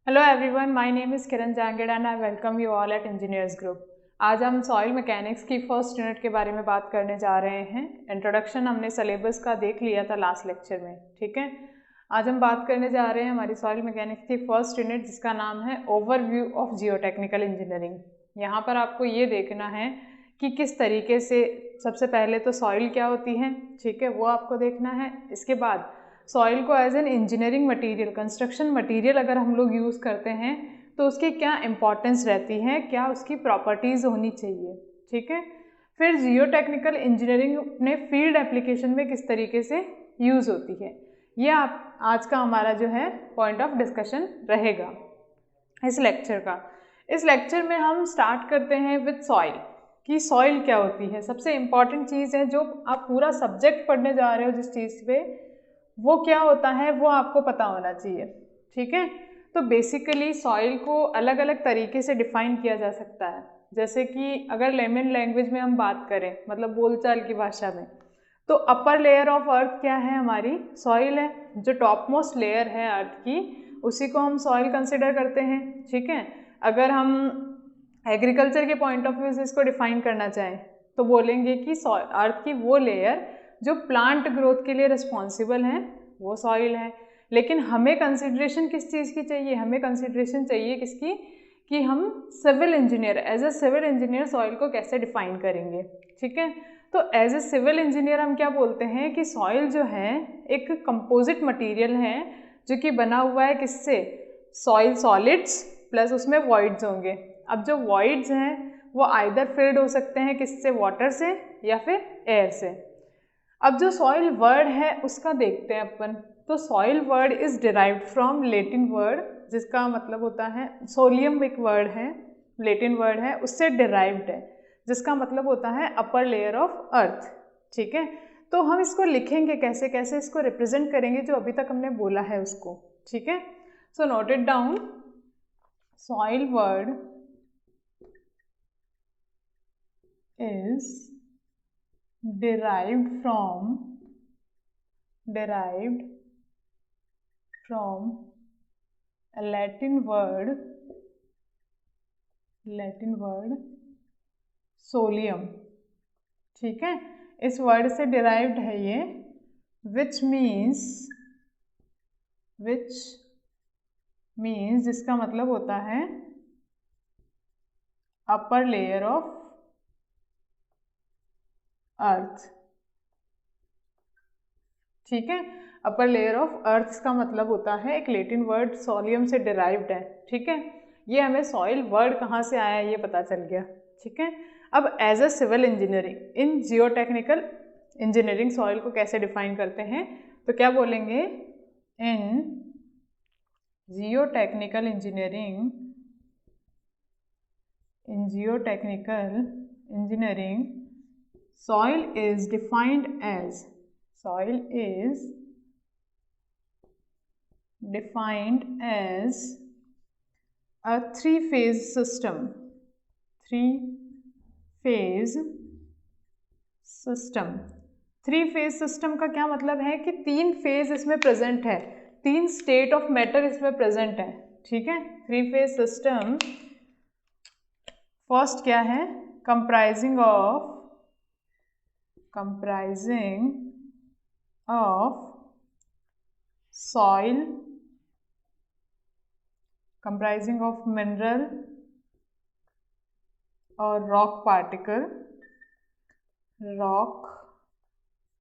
Hello everyone, my name is Kiran Jangid and I welcome you all at engineers group. आज हम soil mechanics की first unit के बारे में बात करने जा रहे हैं। इंट्रोडक्शन हमने सिलेबस का देख लिया था लास्ट लेक्चर में, ठीक है। आज हम बात करने जा रहे हैं हमारी सॉइल मैकेनिक्स की फर्स्ट यूनिट, जिसका नाम है ओवरव्यू ऑफ जियोटेक्निकल इंजीनियरिंग। यहाँ पर आपको ये देखना है कि किस तरीके से, सबसे पहले तो सॉइल क्या होती है, ठीक है, वो आपको देखना है। इसके बाद सॉइल को as an engineering material, construction material अगर हम लोग यूज़ करते हैं तो उसकी क्या इम्पॉर्टेंस रहती है, क्या उसकी प्रॉपर्टीज़ होनी चाहिए, ठीक है। फिर जियो टेक्निकल इंजीनियरिंग अपने फील्ड एप्लीकेशन में किस तरीके से यूज़ होती है, ये आप आज का हमारा जो है पॉइंट ऑफ डिस्कशन रहेगा इस लेक्चर का। इस लेक्चर में हम स्टार्ट करते हैं विद सॉइल, कि सॉइल क्या होती है। सबसे इम्पॉर्टेंट चीज़ है, जो आप पूरा सब्जेक्ट पढ़ने जा रहे हो जिस चीज़ पे, वो क्या होता है वो आपको पता होना चाहिए, ठीक है। तो बेसिकली सॉइल को अलग अलग तरीके से डिफाइन किया जा सकता है। जैसे कि अगर लेमन लैंग्वेज में हम बात करें, मतलब बोलचाल की भाषा में, तो अपर लेयर ऑफ अर्थ क्या है, हमारी सॉइल है। जो टॉप मोस्ट लेयर है अर्थ की, उसी को हम सॉइल कंसिडर करते हैं, ठीक है। अगर हम एग्रीकल्चर के पॉइंट ऑफ व्यू से इसको डिफाइन करना चाहें तो बोलेंगे कि अर्थ की वो लेयर जो प्लांट ग्रोथ के लिए रिस्पॉन्सिबल है, वो सॉइल है। लेकिन हमें कंसिडरेशन किस चीज़ की चाहिए, हमें कंसिडरेशन चाहिए किसकी, कि हम civil engineer, as a civil engineer soil को कैसे डिफाइन करेंगे, ठीक है। तो एज ए सिविल इंजीनियर हम क्या बोलते हैं कि सॉइल जो है एक कंपोजिट मटेरियल है, जो कि बना हुआ है किससे, सॉइल सॉलिड्स प्लस उसमें वॉइड्स होंगे। अब जो वॉइड्स हैं वो आइदर फिल्ड हो सकते हैं किससे, वाटर से या फिर एयर से। अब जो सॉइल वर्ड है उसका देखते हैं अपन। तो soil word is derived from Latin word, जिसका मतलब होता है, सोलियम एक वर्ड है, लेटिन वर्ड है, उससे डिराइव्ड है, जिसका मतलब होता है अपर लेयर ऑफ अर्थ, ठीक है। तो हम इसको लिखेंगे कैसे, कैसे इसको रिप्रेजेंट करेंगे, जो अभी तक हमने बोला है उसको, ठीक है। So note it down. Soil word is derived from a Latin word solium, ठीक है। इस वर्ड से डिराइव्ड है ये, which means जिसका मतलब होता है अपर लेयर ऑफ अर्थ, ठीक है। अपर लेयर ऑफ अर्थ का मतलब होता है, एक लेटिन वर्ड सोलियम से डिराइव्ड है, ठीक है। ये हमें सॉइल वर्ड कहाँ से आया ये पता चल गया, ठीक है। अब as a civil engineering in geotechnical engineering soil को कैसे डिफाइन करते हैं, तो क्या बोलेंगे, in geotechnical engineering soil is defined as a three-phase system. Three phase system का क्या मतलब है कि तीन फेज इसमें प्रेजेंट है, तीन स्टेट ऑफ मैटर इसमें प्रेजेंट है, ठीक है। थ्री फेज सिस्टम फर्स्ट क्या है, comprising of soil, comprising of mineral और rock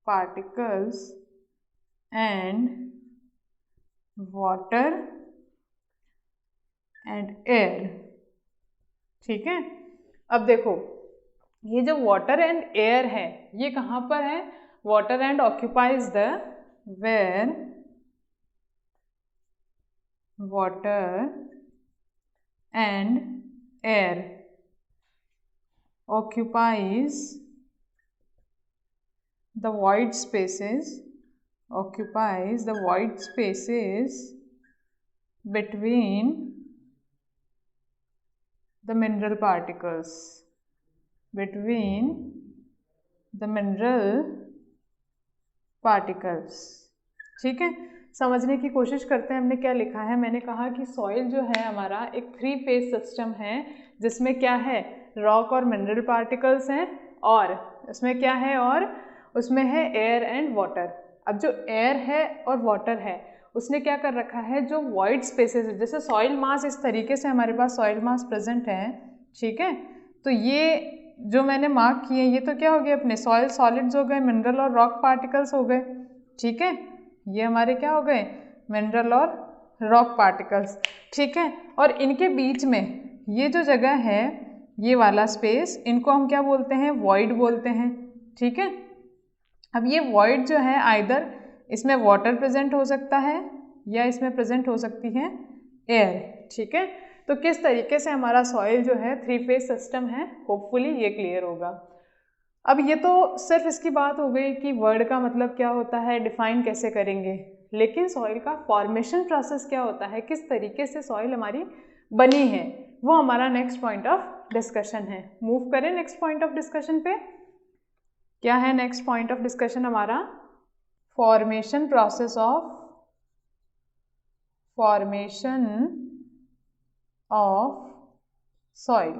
particles and water and air, ठीक है। अब देखो, ये जो वाटर एंड एयर है ये कहाँ पर है, water and occupies the where water and air occupies the void spaces between the mineral particles, ठीक है। समझने की कोशिश करते हैं हमने क्या लिखा है। मैंने कहा कि सॉइल जो है हमारा एक 3 फेज सिस्टम है, जिसमें क्या है, रॉक और मिनरल पार्टिकल्स हैं, और उसमें क्या है, और उसमें है एयर एंड वाटर। अब जो एयर है और वाटर है उसने क्या कर रखा है, जो वॉइड स्पेसेस है, जैसे सॉइल मास इस तरीके से हमारे पास सॉइल मास प्रेजेंट है, ठीक है। तो ये जो मैंने मार्क किए ये तो क्या हो गए अपने सॉइल सॉलिड्स हो गए, मिनरल और रॉक पार्टिकल्स हो गए, ठीक है। ये हमारे क्या हो गए, मिनरल और रॉक पार्टिकल्स, ठीक है। और इनके बीच में ये जो जगह है, ये वाला स्पेस, इनको हम क्या बोलते हैं, वॉइड बोलते हैं, ठीक है। अब ये वॉइड जो है आइदर इसमें वाटर प्रेजेंट हो सकता है या इसमें प्रेजेंट हो सकती है एयर, ठीक है। तो किस तरीके से हमारा सॉइल जो है 3 फेज सिस्टम है, होपफुली ये क्लियर होगा। अब ये तो सिर्फ इसकी बात हो गई कि वर्ड का मतलब क्या होता है, डिफाइन कैसे करेंगे, लेकिन सॉइल का फॉर्मेशन प्रोसेस क्या होता है, किस तरीके से सॉइल हमारी बनी है, वो हमारा नेक्स्ट पॉइंट ऑफ डिस्कशन है। मूव करें नेक्स्ट पॉइंट ऑफ डिस्कशन पे। क्या है नेक्स्ट पॉइंट ऑफ डिस्कशन हमारा, फॉर्मेशन प्रोसेस ऑफ सॉइल,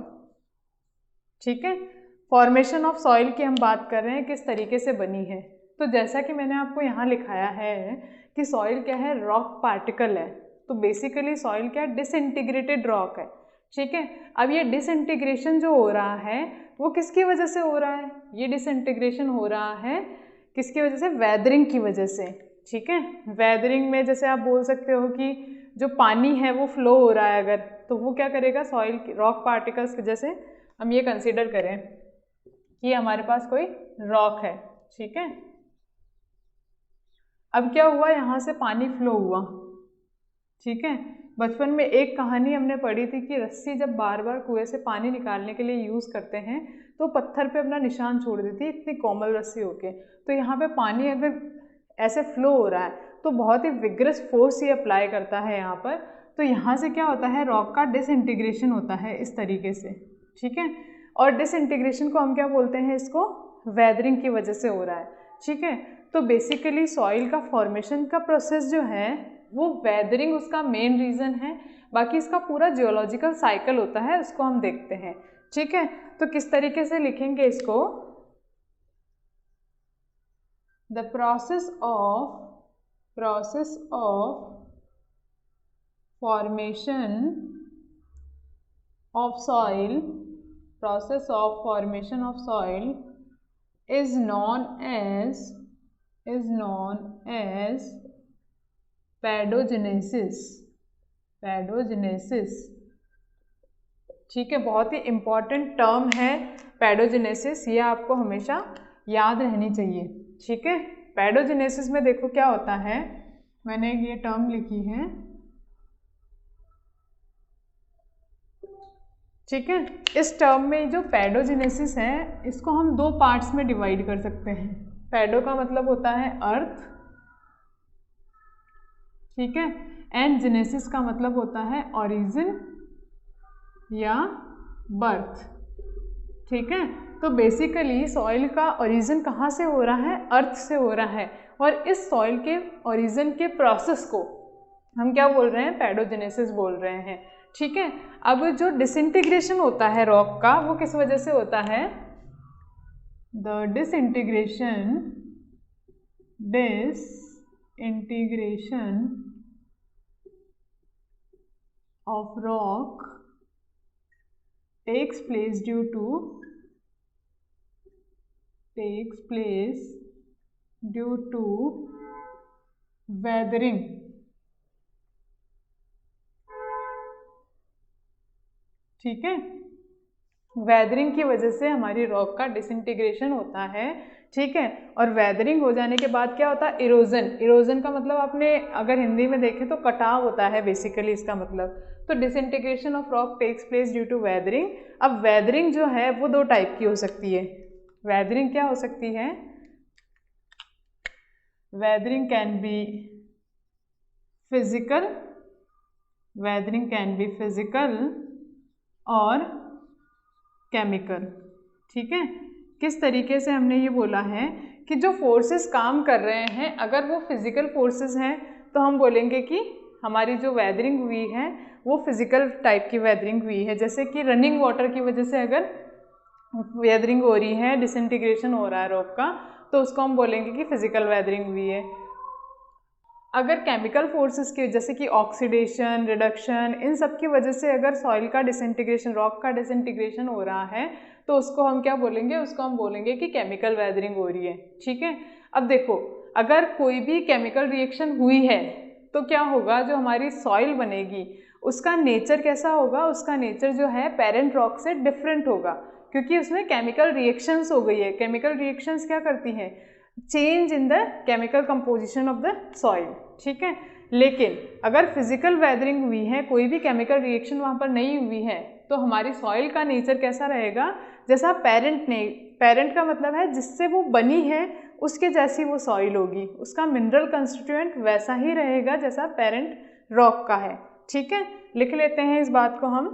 ठीक है। फॉर्मेशन ऑफ सॉइल की हम बात कर रहे हैं, किस तरीके से बनी है। तो जैसा कि मैंने आपको यहाँ लिखाया है कि सॉइल क्या है, रॉक पार्टिकल है। तो बेसिकली सॉइल क्या है, डिसइंटीग्रेटेड रॉक है, ठीक है। अब ये डिसइंटीग्रेशन जो हो रहा है वो किसकी वजह से हो रहा है, ये डिसइंटीग्रेशन हो रहा है किसकी वजह से, वेदरिंग की वजह से, ठीक है। वेदरिंग में जैसे आप बोल सकते हो कि जो पानी है वो फ्लो हो रहा है अगर, तो वो क्या करेगा, सॉइल रॉक पार्टिकल्स की, जैसे हम ये कंसीडर करें कि हमारे पास कोई रॉक है, ठीक है। अब क्या हुआ, यहाँ से पानी फ्लो हुआ, ठीक है। बचपन में एक कहानी हमने पढ़ी थी कि रस्सी जब बार बार कुएं से पानी निकालने के लिए यूज़ करते हैं तो पत्थर पे अपना निशान छोड़ देती है, इतनी कोमल रस्सी होके। तो यहाँ पे पानी अगर ऐसे फ्लो हो रहा है तो बहुत ही विग्रस फोर्स ये अप्लाई करता है यहाँ पर। तो यहाँ से क्या होता है, रॉक का डिसइंटीग्रेशन होता है इस तरीके से, ठीक है। और डिसइंटीग्रेशन को हम क्या बोलते हैं, इसको वेदरिंग की वजह से हो रहा है, ठीक है। तो बेसिकली सॉइल का फॉर्मेशन का प्रोसेस जो है वो वेदरिंग उसका मेन रीज़न है, बाकी इसका पूरा जियोलॉजिकल साइकिल होता है, उसको हम देखते हैं, ठीक है। तो किस तरीके से लिखेंगे इसको, the process of formation of soil, process of formation of soil is known as पैडोजेनेसिस, ठीक है। बहुत ही इम्पॉर्टेंट टर्म है पैडोजेनेसिस, ये आपको हमेशा याद रहनी चाहिए, ठीक है। पैडोजेनेसिस में देखो क्या होता है, मैंने ये टर्म लिखी है, ठीक है। इस टर्म में जो पैडोजेनेसिस है इसको हम 2 पार्ट्स में डिवाइड कर सकते हैं। पैडो का मतलब होता है अर्थ, ठीक है, एंड जेनेसिस का मतलब होता है ओरिजिन या बर्थ, ठीक है। तो बेसिकली सॉइल का ओरिजिन कहाँ से हो रहा है, अर्थ से हो रहा है, और इस सॉइल के ओरिजिन के प्रोसेस को हम क्या बोल रहे हैं, पैडोजेनेसिस बोल रहे हैं, ठीक है। अब जो डिसइंटीग्रेशन होता है रॉक का वो किस वजह से होता है, the disintegration of rock takes place due to weathering, ठीक है। वेदरिंग की वजह से हमारी रॉक का डिसइंटीग्रेशन होता है, ठीक है। और वेदरिंग हो जाने के बाद क्या होता है, इरोजन का मतलब आपने अगर हिंदी में देखें तो कटाव होता है बेसिकली इसका मतलब। तो disintegration of rock takes place due to weathering. अब वेदरिंग जो है वो 2 टाइप की हो सकती है। वेदरिंग क्या हो सकती है, वेदरिंग कैन बी फिजिकल और केमिकल, ठीक है। किस तरीके से हमने ये बोला है कि जो फोर्सेस काम कर रहे हैं अगर वो फिजिकल फोर्सेस हैं तो हम बोलेंगे कि हमारी जो वेदरिंग हुई है वो फिजिकल टाइप की वेदरिंग हुई है। जैसे कि रनिंग वाटर की वजह से अगर वेदरिंग हो रही है, डिसइंटीग्रेशन हो रहा है रॉक का, तो उसको हम बोलेंगे कि फिजिकल वेदरिंग हुई है। अगर केमिकल फोर्सेस की, जैसे कि ऑक्सीडेशन, रिडक्शन, इन सब की वजह से अगर सॉइल का डिसइंटीग्रेशन, रॉक का डिसइंटीग्रेशन हो रहा है, तो उसको हम क्या बोलेंगे, उसको हम बोलेंगे कि केमिकल वेदरिंग हो रही है। ठीक है। अब देखो, अगर कोई भी केमिकल रिएक्शन हुई है तो क्या होगा, जो हमारी सॉइल बनेगी उसका नेचर कैसा होगा, उसका नेचर जो है पेरेंट रॉक से डिफरेंट होगा, क्योंकि उसमें केमिकल रिएक्शंस हो गई है। केमिकल रिएक्शंस क्या करती हैं, change in the chemical composition of the soil. ठीक है। लेकिन अगर फिजिकल वेदरिंग हुई है, कोई भी केमिकल रिएक्शन वहाँ पर नहीं हुई है, तो हमारी सॉइल का नेचर कैसा रहेगा, जैसा पेरेंट ने, पेरेंट का मतलब है जिससे वो बनी है उसके जैसी वो सॉइल होगी, उसका मिनरल कंस्टिट्यूएंट वैसा ही रहेगा जैसा पेरेंट रॉक का है। ठीक है। लिख लेते हैं इस बात को हम,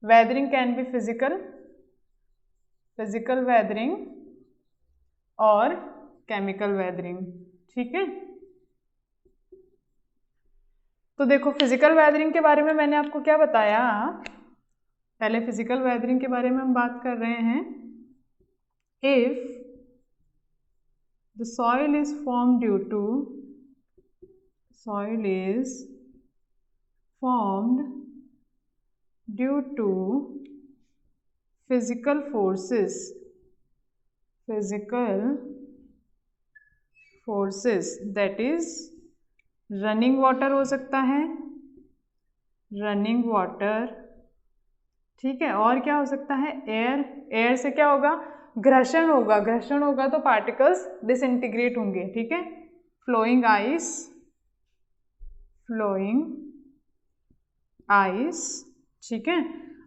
weathering can be physical, physical weathering और केमिकल वेदरिंग। ठीक है। तो देखो, फिजिकल वेदरिंग के बारे में मैंने आपको क्या बताया, पहले फिजिकल वेदरिंग के बारे में हम बात कर रहे हैं। If the soil is form due to, soil is formed due to physical forces, physical forces, that is running water हो सकता है, रनिंग वाटर। ठीक है। और क्या हो सकता है, एयर, एयर से क्या होगा, घर्षण होगा, घर्षण होगा तो पार्टिकल्स डिसइंटीग्रेट होंगे। ठीक है। Flowing ice, flowing ice. ठीक है।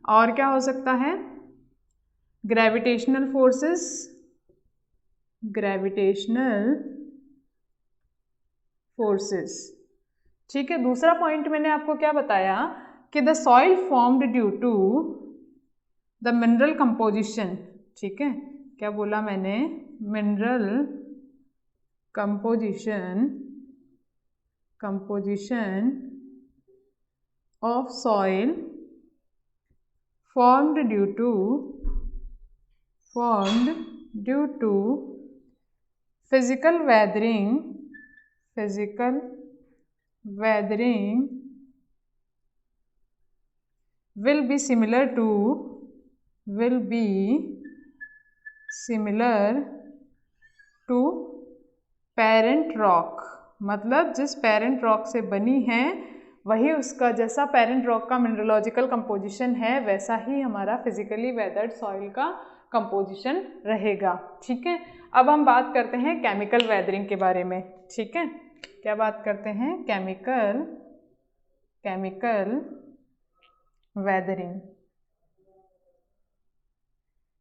और क्या हो सकता है, ग्रेविटेशनल फोर्सेस, ग्रेविटेशनल फोर्सेस। ठीक है। दूसरा पॉइंट मैंने आपको क्या बताया कि the soil formed due to the mineral composition. ठीक है। क्या बोला मैंने, mineral composition, composition of soil formed due to physical weathering, physical weathering will be similar to, will be similar to parent rock। मतलब जिस पेरेंट रॉक से बनी है वही उसका, जैसा पेरेंट रॉक का मिनरलॉजिकल कंपोजिशन है वैसा ही हमारा फिजिकली वेदर्ड सॉइल का कंपोजिशन रहेगा। ठीक है। अब हम बात करते हैं केमिकल वेदरिंग के बारे में। ठीक है। क्या बात करते हैं, केमिकल, केमिकल वेदरिंग।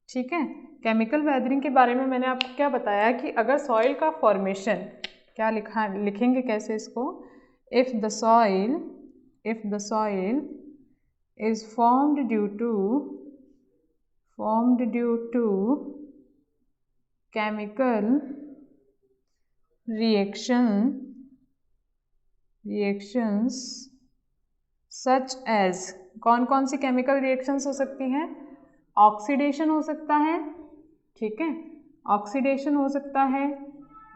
ठीक है। केमिकल वेदरिंग के बारे में मैंने आपको क्या बताया कि अगर सॉइल का फॉर्मेशन, क्या लिखा, लिखेंगे कैसे इसको, if the soil, if the soil is formed due to chemical reactions such as, कौन कौन सी केमिकल रिएक्शंस हो सकती हैं, ऑक्सीडेशन हो सकता है। ठीक है। ऑक्सीडेशन हो सकता है,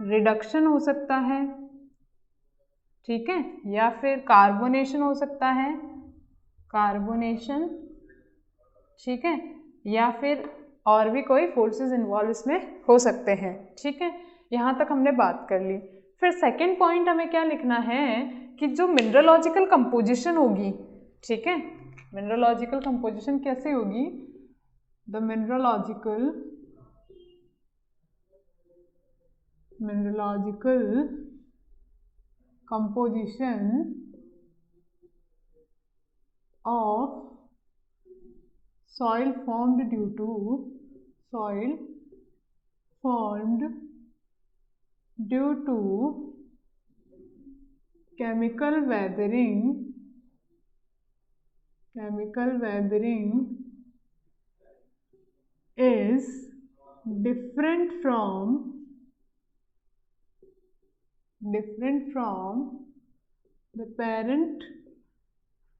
रिडक्शन हो सकता है। ठीक है। या फिर कार्बोनेशन हो सकता है, कार्बोनेशन। ठीक है। या फिर और भी कोई फोर्सेस इन्वॉल्व इसमें हो सकते हैं। ठीक है। यहाँ तक हमने बात कर ली। फिर सेकंड पॉइंट हमें क्या लिखना है कि जो मिनरलॉजिकल कंपोजिशन होगी, ठीक है, मिनरलॉजिकल कंपोजिशन कैसे होगी, the mineralogical composition of soil formed due to chemical weathering is different from the parent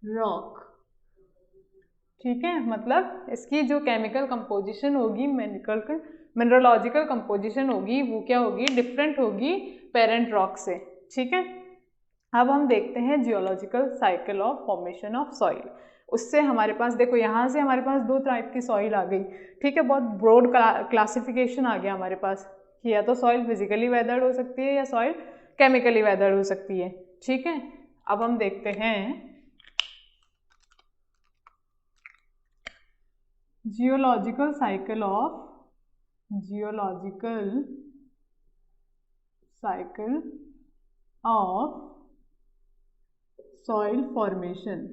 rock. ठीक है, मतलब इसकी जो केमिकल कंपोजिशन होगी, मिनरलोजिकल कंपोजिशन होगी, वो क्या होगी, डिफरेंट होगी पेरेंट रॉक से। ठीक है, अब हम देखते हैं geological cycle of formation of soil. उससे हमारे पास देखो, यहाँ से हमारे पास दो टाइप की सॉइल आ गई। ठीक है, बहुत ब्रॉड क्लासिफिकेशन आ गया हमारे पास कि या तो सॉइल फिजिकली वेदर्ड हो सकती है या सॉइल केमिकली वेदर्ड हो सकती है। ठीक है, अब हम देखते हैं geological cycle of soil formation.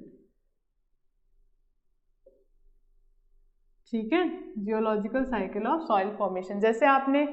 ठीक है, geological cycle of soil formation. जैसे आपने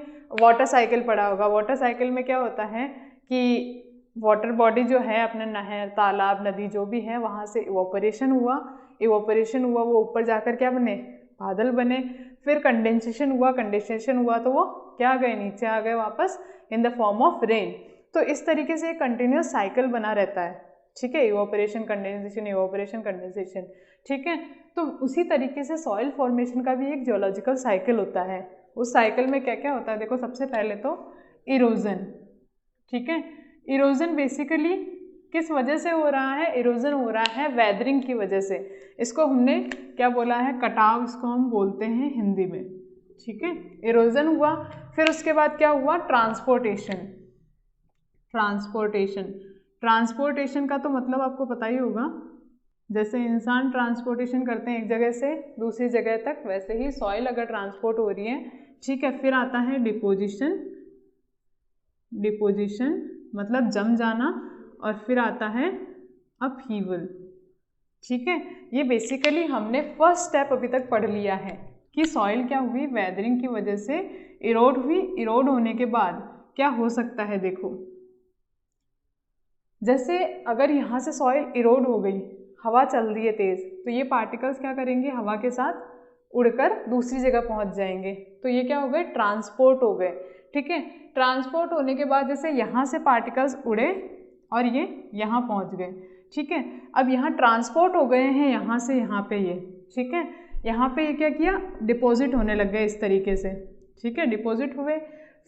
वाटर साइकिल पढ़ा होगा, वाटर साइकिल में क्या होता है कि वाटर बॉडी जो है, अपने नहर, तालाब, नदी जो भी है, वहाँ से इवोपरेशन हुआ, वो ऊपर जाकर क्या बने, बादल बने। फिर कंडेंसेशन हुआ तो वो क्या आ गए, नीचे आ गए वापस in the form of rain. तो इस तरीके से एक कंटिन्यूस साइकिल बना रहता है। ठीक है, इवोपरेशन कंडेंसेशन। ठीक है, तो उसी तरीके से सॉइल फॉर्मेशन का भी एक जियोलॉजिकल साइकिल होता है। उस साइकिल में क्या क्या होता है, देखो सबसे पहले तो इरोजन। ठीक है, इरोजन बेसिकली किस वजह से हो रहा है, इरोजन हो रहा है वेदरिंग की वजह से। इसको हमने क्या बोला है, कटाव, इसको हम बोलते हैं हिंदी में। ठीक है, इरोजन हुआ, फिर उसके बाद क्या हुआ, ट्रांसपोर्टेशन का तो मतलब आपको पता ही होगा, जैसे इंसान ट्रांसपोर्टेशन करते हैं एक जगह से दूसरी जगह तक, वैसे ही सॉइल अगर ट्रांसपोर्ट हो रही है। ठीक है, फिर आता है डिपोजिशन मतलब जम जाना, और फिर आता है अपहीवल। ठीक है, ये बेसिकली हमने फर्स्ट स्टेप अभी तक पढ़ लिया है कि सॉइल क्या हुई, वेदरिंग की वजह से इरोड हुई। इरोड होने के बाद क्या हो सकता है, देखो जैसे अगर यहाँ से सॉइल इरोड हो गई, हवा चल रही है तेज, तो ये पार्टिकल्स क्या करेंगे, हवा के साथ उड़कर दूसरी जगह पहुँच जाएंगे। तो ये क्या हो गए, ट्रांसपोर्ट हो गए। ठीक है, ट्रांसपोर्ट होने के बाद जैसे यहाँ से पार्टिकल्स उड़े और ये यहाँ पहुँच गए। ठीक है, अब यहाँ ट्रांसपोर्ट हो गए हैं यहाँ से यहाँ पे ये। ठीक है, यहाँ पे ये क्या किया, डिपॉजिट होने लग गए इस तरीके से। ठीक है, डिपॉजिट हुए,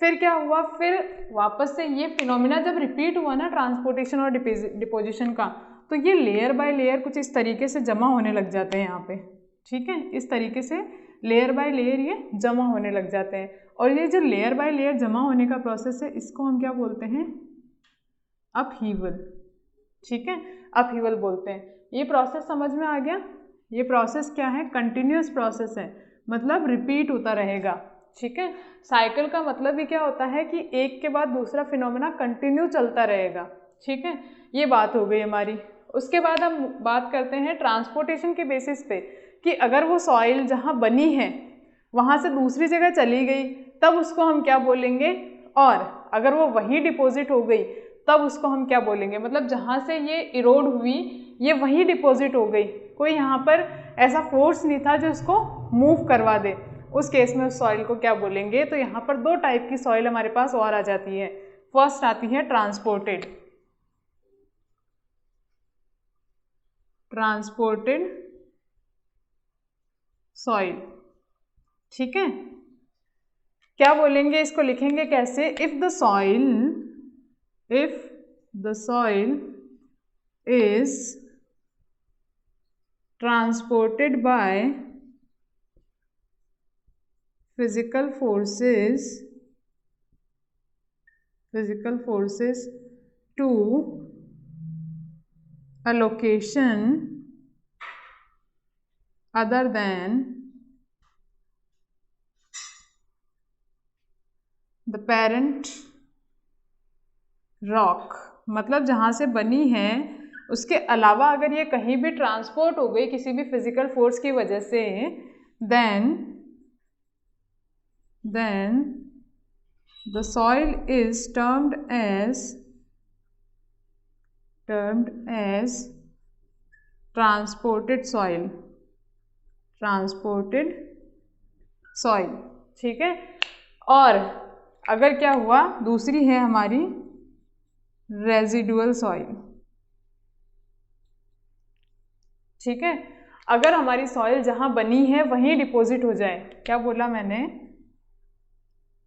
फिर क्या हुआ, फिर वापस से ये फिनोमिना जब रिपीट हुआ ना, ट्रांसपोर्टेशन और डिपोजिशन का, तो ये लेयर बाय लेयर कुछ इस तरीके से जमा होने लग जाते हैं यहाँ पे। ठीक है, इस तरीके से लेयर बाय लेयर ये जमा होने लग जाते हैं। और ये जो लेयर बाय लेयर जमा होने का प्रोसेस है, इसको हम क्या बोलते हैं, अपहीवल। ठीक है, अपहीवल बोलते हैं। ये प्रोसेस समझ में आ गया। ये प्रोसेस क्या है, कंटिन्यूस प्रोसेस है, मतलब रिपीट होता रहेगा। ठीक है, साइकिल का मतलब ही क्या होता है कि एक के बाद दूसरा फिनोमेना कंटिन्यू चलता रहेगा। ठीक है, ये बात हो गई हमारी। उसके बाद हम बात करते हैं ट्रांसपोर्टेशन के बेसिस पे कि अगर वो सॉइल जहाँ बनी है वहाँ से दूसरी जगह चली गई, तब उसको हम क्या बोलेंगे, और अगर वो वहीं डिपॉजिट हो गई तब उसको हम क्या बोलेंगे, मतलब जहाँ से ये इरोड हुई ये वहीं डिपॉजिट हो गई, कोई यहाँ पर ऐसा फोर्स नहीं था जो इसको मूव करवा दे, उस केस में उस सॉइल को क्या बोलेंगे। तो यहाँ पर दो टाइप की सॉइल हमारे पास और आ जाती है। फर्स्ट आती है ट्रांसपोर्टेड सॉइल। ठीक है, क्या बोलेंगे, इसको लिखेंगे कैसे, if the soil is transported by physical forces to a location other than the parent rock, मतलब जहाँ से बनी है उसके अलावा अगर ये कहीं भी ट्रांसपोर्ट हो गई किसी भी फिजिकल फोर्स की वजह से, then the soil is termed as transported soil। ठीक है, और अगर क्या हुआ, दूसरी है हमारी रेजिडुअल सॉइल। ठीक है। अगर हमारी सॉइल जहाँ बनी है वहीं डिपॉजिट हो जाए, क्या बोला मैंने,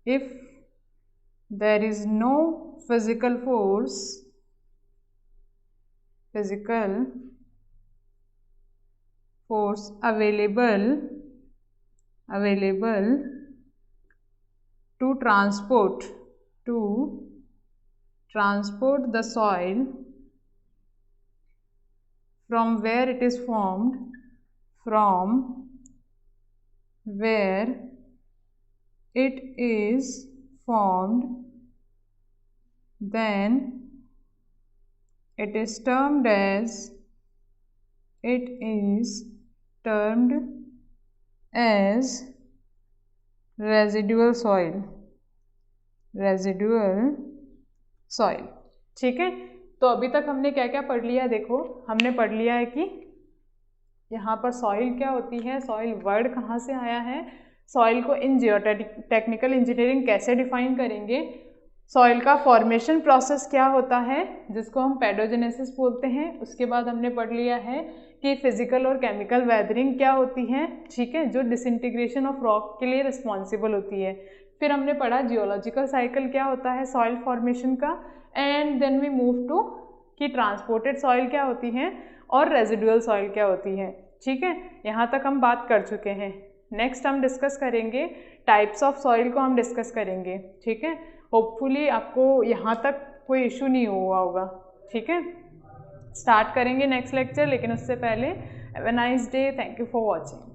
if there is no physical force available to transport the soil from where it is formed, then it is termed as residual soil. ठीक है। तो अभी तक हमने क्या क्या पढ़ लिया, देखो हमने पढ़ लिया है कि यहाँ पर सॉइल क्या होती है, सॉइल वर्ड कहाँ से आया है, सॉइल को इन जियोटेक्निकल इंजीनियरिंग कैसे डिफाइन करेंगे, सॉइल का फॉर्मेशन प्रोसेस क्या होता है जिसको हम पैडोजेनेसिस बोलते हैं। उसके बाद हमने पढ़ लिया है कि फिजिकल और केमिकल वेदरिंग क्या होती है, ठीक है, जो डिसइंटीग्रेशन ऑफ रॉक के लिए रिस्पॉन्सिबल होती है। फिर हमने पढ़ा जियोलॉजिकल साइकिल क्या होता है सॉइल फॉर्मेशन का, and then we move to कि ट्रांसपोर्टेड सॉइल क्या होती है और रेजिडुअल सॉइल क्या होती है। ठीक है, यहाँ तक हम बात कर चुके हैं। नेक्स्ट हम डिस्कस करेंगे टाइप्स ऑफ सॉइल को हम डिस्कस करेंगे। ठीक है, होपफुली आपको यहाँ तक कोई इशू नहीं हुआ होगा। ठीक है, स्टार्ट करेंगे नेक्स्ट लेक्चर, लेकिन उससे पहले have a nice day, thank you for watching.